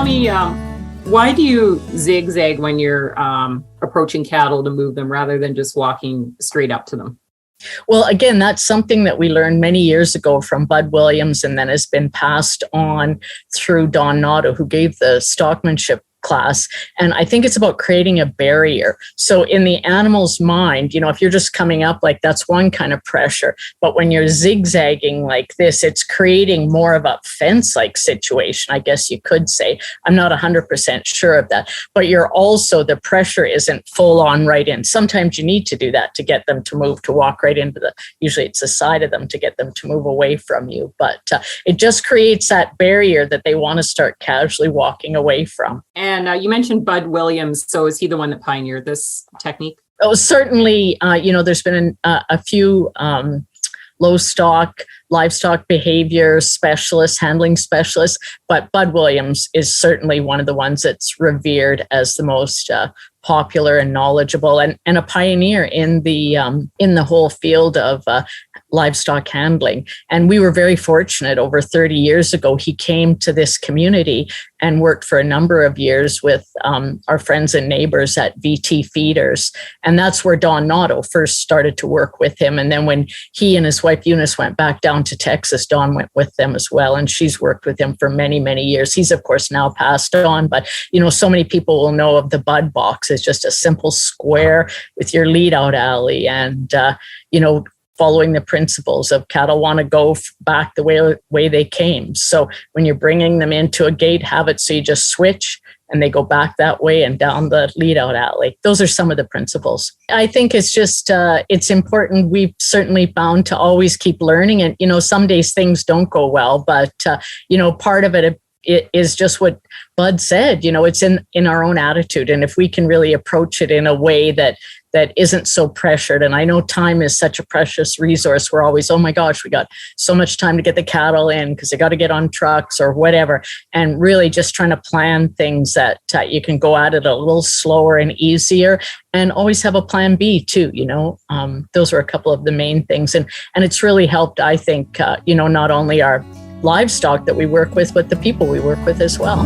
tell me, why do you zigzag when you're approaching cattle to move them rather than just walking straight up to them? Well, again, that's something that we learned many years ago from Bud Williams and then has been passed on through Don Notto, who gave the stockmanship class. And I think it's about creating a barrier. So in the animal's mind, if you're just coming up, like, that's one kind of pressure. But when you're zigzagging like this, it's creating more of a fence-like situation, I guess you could say. I'm not 100% sure of that. But the pressure isn't full on right in. Sometimes you need to do that to get them to move, to walk right into usually it's the side of them to get them to move away from you. But it just creates that barrier that they want to start casually walking away from. And you mentioned Bud Williams. So is he the one that pioneered this technique? Oh, certainly. There's been a few livestock behavior specialists, handling specialists, but Bud Williams is certainly one of the ones that's revered as the most popular and knowledgeable and a pioneer in the whole field of livestock handling. And we were very fortunate. Over 30 years ago, he came to this community and worked for a number of years with our friends and neighbors at VT Feeders. And that's where Don Notto first started to work with him. And then when he and his wife Eunice went back down to Texas, Don went with them as well. And she's worked with him for many, many years. He's, of course, now passed on. But, so many people will know of the Bud box as just a simple square with your lead out alley and, following the principles of cattle want to go back the way they came. So when you're bringing them into a gate, have it so you just switch and they go back that way and down the lead out alley. Those are some of the principles. I think it's just, it's important. We've certainly found to always keep learning. And, some days things don't go well, but, part of it is just what Bud said, it's in our own attitude. And if we can really approach it in a way that isn't so pressured. And I know time is such a precious resource. We're always, oh my gosh, we got so much time to get the cattle in because they got to get on trucks or whatever. And really just trying to plan things that you can go at it a little slower and easier and always have a plan B too, those are a couple of the main things. And it's really helped, I think, not only our livestock that we work with, but the people we work with as well.